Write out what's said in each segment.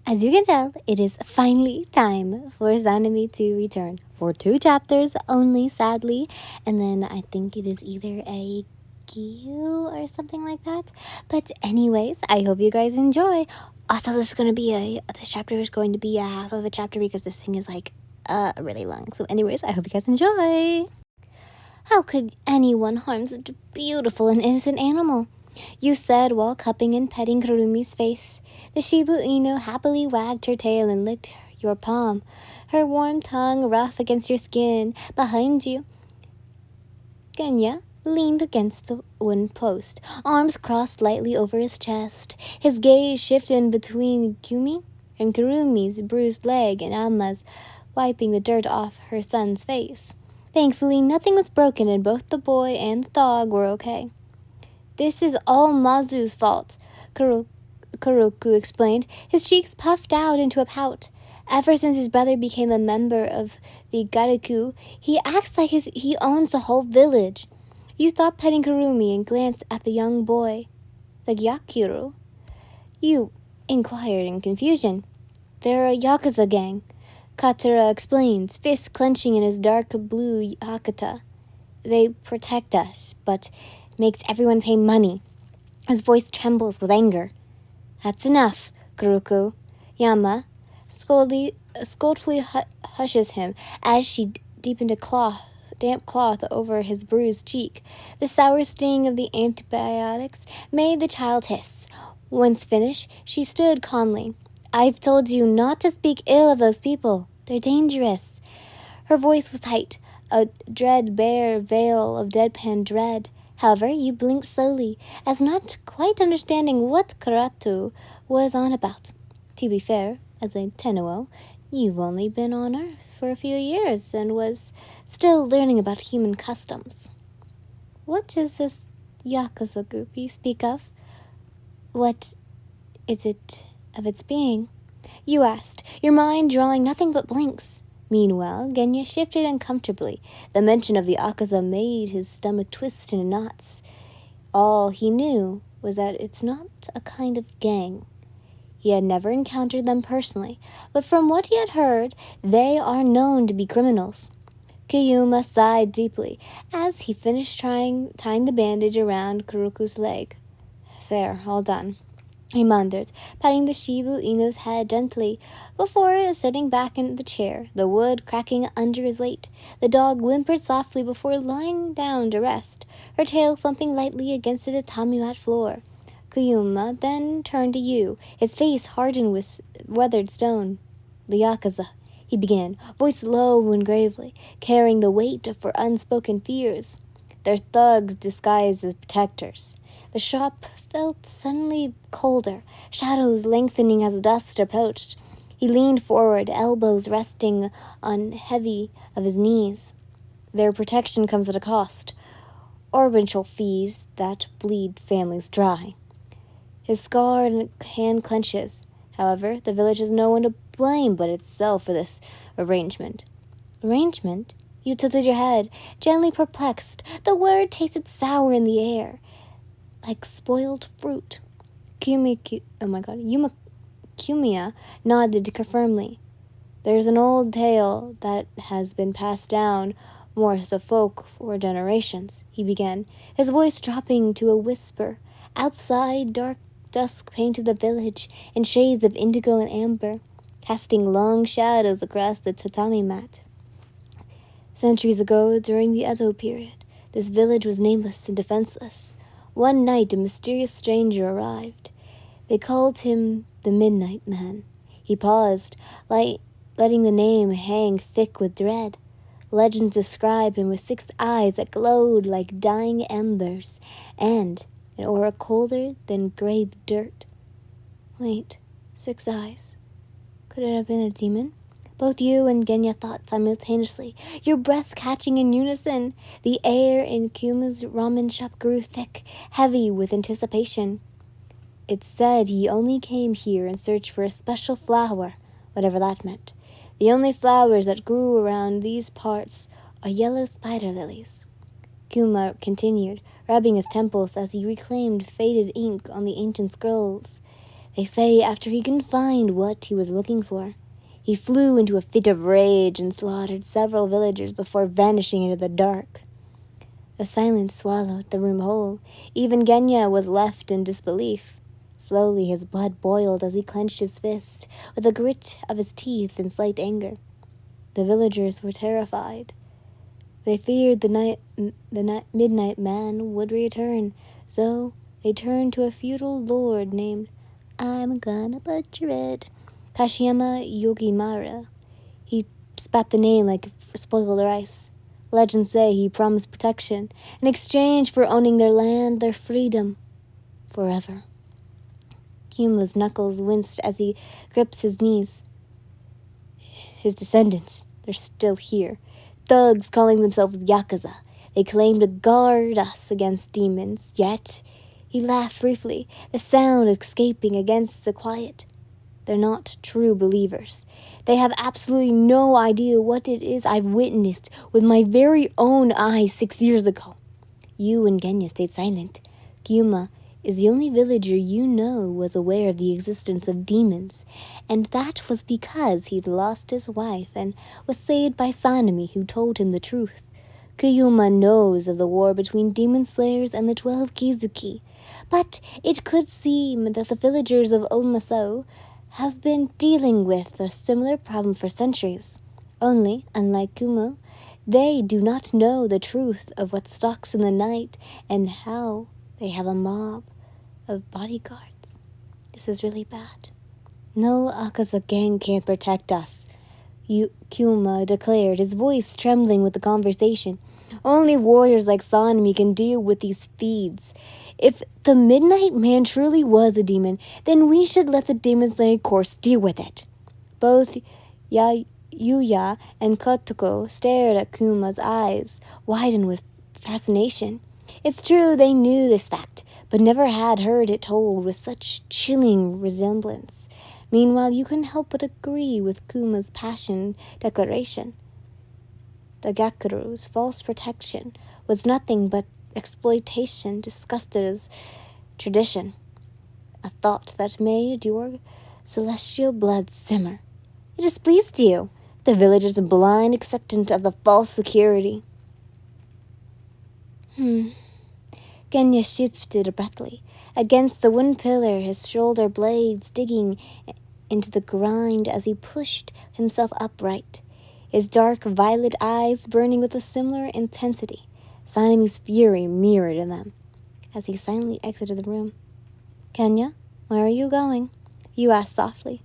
As you can tell, it is finally time for Sanemi to return for 2 chapters only, sadly. And then I think it is either a Gyu or something like that. But anyways, I hope you guys enjoy. Also, this is going to be the chapter is going to be a half of a chapter because this thing is like really long. So anyways, I hope you guys enjoy. How could anyone harm such a beautiful and innocent animal? You said while cupping and petting Kurumi's face. The Shiba Inu happily wagged her tail and licked your palm, her warm tongue rough against your skin. Behind you, Genya leaned against the wooden post, arms crossed lightly over his chest. His gaze shifted between Kumi and Kurumi's bruised leg and Amma's, wiping the dirt off her son's face. Thankfully, nothing was broken and both the boy and the dog were okay. This is all Mazu's fault, Kuroku explained, his cheeks puffed out into a pout. Ever since his brother became a member of the Gariku, he acts like he owns the whole village. You stopped petting Kurumi and glanced at the young boy. The Gyakuro? You inquired in confusion. They're a Yakuza gang, Katara explains, fist clenching in his dark blue hakata. They protect us, but makes everyone pay money. His voice trembles with anger. That's enough, Kuruku. Yama scoldfully hushes him as she deepened a damp cloth over his bruised cheek. The sour sting of the antibiotics made the child hiss. Once finished, she stood calmly. I've told you not to speak ill of those people. They're dangerous. Her voice was tight, a dread-bare veil of deadpan dread. However, you blinked slowly, as not quite understanding what Karatu was on about. To be fair, as a Tenno, you've only been on Earth for a few years and was still learning about human customs. What is this Yakuza group you speak of? What is it of its being? You asked, your mind drawing nothing but blanks. Meanwhile, Genya shifted uncomfortably. The mention of the Akaza made his stomach twist into knots. All he knew was that it's not a kind of gang. He had never encountered them personally, but from what he had heard, they are known to be criminals. Kiyuma sighed deeply as he finished tying the bandage around Kuroku's leg. There, all done, he murmured, patting the Shiba Inu's head gently before sitting back in the chair, the wood cracking under his weight. The dog whimpered softly before lying down to rest, her tail thumping lightly against the tatami mat floor. Kuyuma then turned to you, his face hardened with weathered stone. The Yakuza, he began, voice low and gravely, carrying the weight for unspoken fears. They're thugs disguised as protectors. The shop felt suddenly colder, shadows lengthening as dust approached. He leaned forward, elbows resting on heavy of his knees. Their protection comes at a cost. Orbital fees that bleed families dry. His scarred hand clenches. However, the village has no one to blame but itself for this arrangement. Arrangement? You tilted your head, gently perplexed. The word tasted sour in the air, like spoiled fruit. Kumiya nodded firmly. There's an old tale that has been passed down more as a folk for generations, he began, his voice dropping to a whisper. Outside, dark dusk painted the village in shades of indigo and amber, casting long shadows across the tatami mat. Centuries ago, during the Edo period, this village was nameless and defenseless. One night, a mysterious stranger arrived. They called him the Midnight Man. He paused, letting the name hang thick with dread. Legends describe him with 6 eyes that glowed like dying embers, and an aura colder than gray dirt. Wait, 6 eyes. Could it have been a demon? Both you and Genya thought simultaneously, your breath catching in unison. The air in Kuma's ramen shop grew thick, heavy with anticipation. It said he only came here in search for a special flower, whatever that meant. The only flowers that grew around these parts are yellow spider lilies. Kuma continued, rubbing his temples as he reclaimed faded ink on the ancient scrolls. They say after he couldn't find what he was looking for, he flew into a fit of rage and slaughtered several villagers before vanishing into the dark. The silence swallowed the room whole. Even Genya was left in disbelief. Slowly his blood boiled as he clenched his fist, with the grit of his teeth in slight anger. The villagers were terrified. They feared the midnight man would return, so they turned to a feudal lord named, I'm gonna butcher it, Kashiyama Yogimara. He spat the name like spoiled rice. Legends say he promised protection in exchange for owning their land, their freedom, forever. Kyuma's knuckles winced as he gripped his knees. His descendants, they're still here. Thugs calling themselves Yakuza. They claim to guard us against demons, yet he laughed briefly, the sound escaping against the quiet. They're not true believers. They have absolutely no idea what it is I've witnessed with my very own eyes 6 years ago. You and Genya stayed silent. Kyuma is the only villager you know was aware of the existence of demons, and that was because he'd lost his wife and was saved by Sanemi, who told him the truth. Kyuma knows of the war between demon slayers and the 12 Kizuki, but it could seem that the villagers of Omasou have been dealing with a similar problem for centuries. Only, unlike Kumo, they do not know the truth of what stalks in the night and how they have a mob of bodyguards. This is really bad. No Akaza gang can protect us, Kuma declared, his voice trembling with the conversation. Only warriors like Sanemi can deal with these feeds. If the Midnight Man truly was a demon, then we should let the Demon Slayer Course deal with it. Both Yuya and Kotoko stared at Kuma's eyes, widened with fascination. It's true they knew this fact, but never had heard it told with such chilling resemblance. Meanwhile, you couldn't help but agree with Kuma's passion declaration. The Gakuru's false protection was nothing but exploitation disguised as tradition, a thought that made your celestial blood simmer. It displeased you, the villagers' blind acceptance of the false security. Genya shifted abruptly. Against the wooden pillar, his shoulder blades digging into the grind as he pushed himself upright, his dark violet eyes burning with a similar intensity. Sanemi's fury mirrored in them as he silently exited the room. Kenya, where are you going? You asked softly.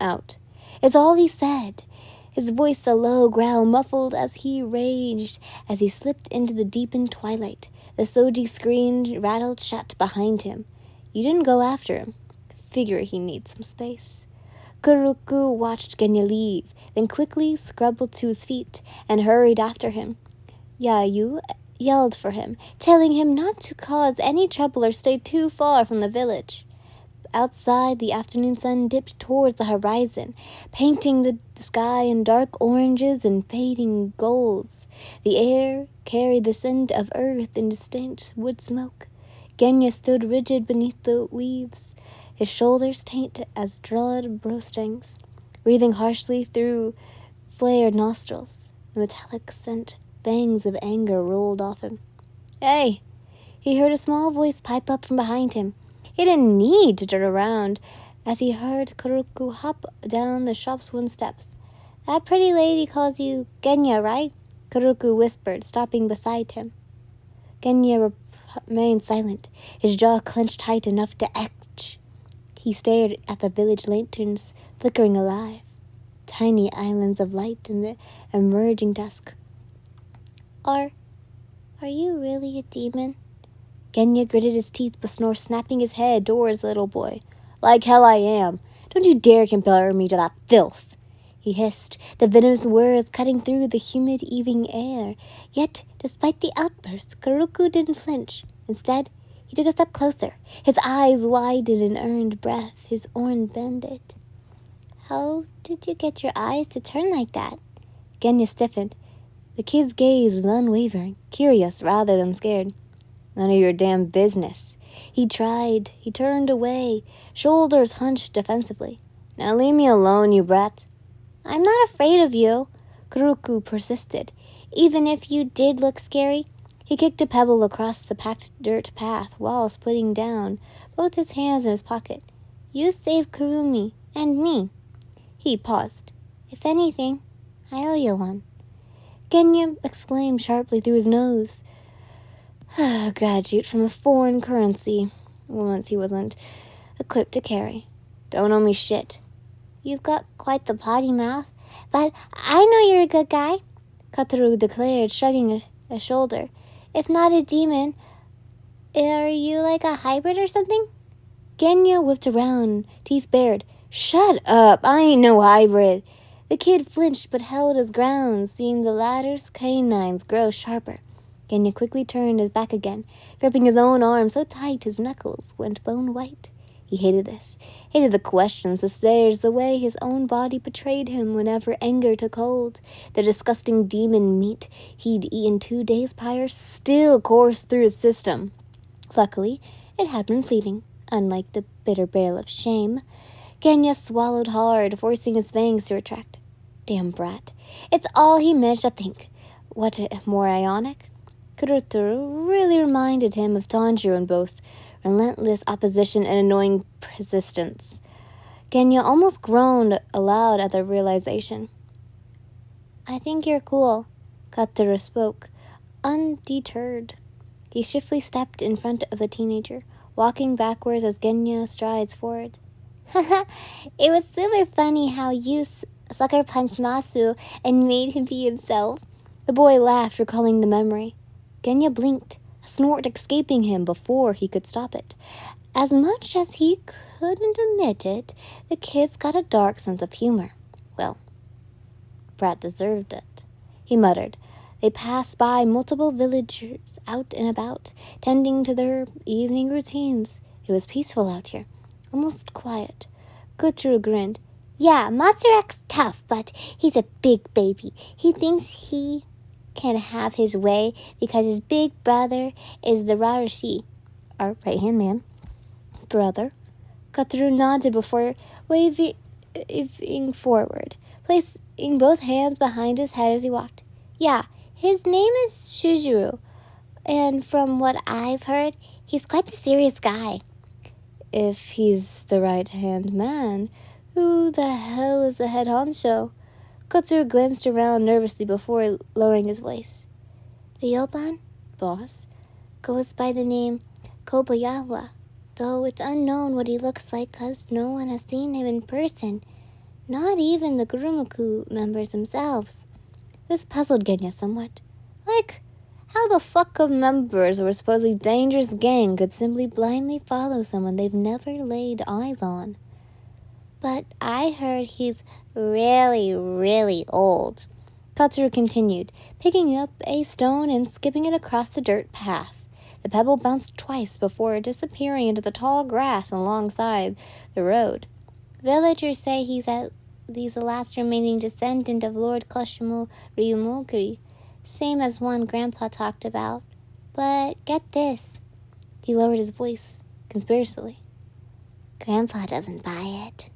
Out. It's all he said. His voice a low growl muffled as he raged as he slipped into the deepened twilight. The Soji screen rattled shut behind him. You didn't go after him. Figure he needs some space. Kuruku watched Genya leave, then quickly scrabbled to his feet and hurried after him. Yayu yelled for him, telling him not to cause any trouble or stay too far from the village. Outside, the afternoon sun dipped towards the horizon, painting the sky in dark oranges and fading golds. The air carried the scent of earth and distinct wood smoke. Genya stood rigid beneath the weaves, his shoulders taut as drawn bowstrings, breathing harshly through flared nostrils. The metallic scent fangs of anger rolled off him. Hey! He heard a small voice pipe up from behind him. He didn't need to turn around as he heard Kuruku hop down the shop's wooden steps. That pretty lady calls you Genya, right? Kuruku whispered, stopping beside him. Genya remained silent, his jaw clenched tight enough to etch. He stared at the village lanterns flickering alive, tiny islands of light in the emerging dusk. Are you really a demon? Genya gritted his teeth before snapping his head towards the little boy. Like hell I am. Don't you dare compare me to that filth, he hissed, the venomous words cutting through the humid evening air. Yet, despite the outburst, Kuruku didn't flinch. Instead, he took a step closer, his eyes widened in earned breath, his own bended. How did you get your eyes to turn like that? Genya stiffened. The kid's gaze was unwavering, curious rather than scared. None of your damn business. He tried. He turned away, shoulders hunched defensively. Now leave me alone, you brat. I'm not afraid of you, Kuruku persisted. Even if you did look scary. He kicked a pebble across the packed dirt path whilst putting down both his hands in his pocket. You saved Kurumi and me. He paused. If anything, I owe you one. Genya exclaimed sharply through his nose. A graduate from a foreign currency, once he wasn't equipped to carry. Don't owe me shit. You've got quite the potty mouth, but I know you're a good guy, Kataru declared, shrugging a shoulder. If not a demon, are you like a hybrid or something? Genya whipped around, teeth bared. Shut up, I ain't no hybrid. The kid flinched but held his ground, seeing the latter's canines grow sharper. Genya quickly turned his back again, gripping his own arm so tight his knuckles went bone white. He hated this, hated the questions, the stares, the way his own body betrayed him whenever anger took hold. The disgusting demon meat he'd eaten 2 days prior still coursed through his system. Luckily, it had been fleeting, unlike the bitter bale of shame. Genya swallowed hard, forcing his fangs to retract. Damn brat. It's all he managed to think. What more ionic? Kuruturu really reminded him of Tanjiro in both relentless opposition and annoying persistence. Genya almost groaned aloud at the realization. I think you're cool, Kataru spoke, undeterred. He swiftly stepped in front of the teenager, walking backwards as Genya strides forward. It was super funny how you sucker punched Masu and made him be himself. The boy laughed, recalling the memory. Genya blinked, a snort escaping him before he could stop it. As much as he couldn't admit it, the kid's got a dark sense of humor. Well, Brat deserved it, he muttered. They passed by multiple villagers out and about, tending to their evening routines. It was peaceful out here, almost quiet. Kutru grinned. Yeah, Matsurak's tough, but he's a big baby. He thinks he can have his way because his big brother is the Rarushi, our right-hand man. Brother? Kutru nodded before waving forward, placing both hands behind his head as he walked. Yeah, his name is Shujuru, and from what I've heard, he's quite the serious guy. If he's the right-hand man, who the hell is the head honcho? Kotsu glanced around nervously before lowering his voice. The Yoban, boss, goes by the name Kobayawa, though it's unknown what he looks like because no one has seen him in person, not even the Gurumaku members themselves. This puzzled Genya somewhat. Like, how the fuck of members of a supposedly dangerous gang could simply blindly follow someone they've never laid eyes on? But I heard he's really, really old, Katsuru continued, picking up a stone and skipping it across the dirt path. The pebble bounced twice before disappearing into the tall grass alongside the road. Villagers say he's the last remaining descendant of Lord Koshimu Ryumogiri, same as one Grandpa talked about. But get this. He lowered his voice conspiracially. Grandpa doesn't buy it.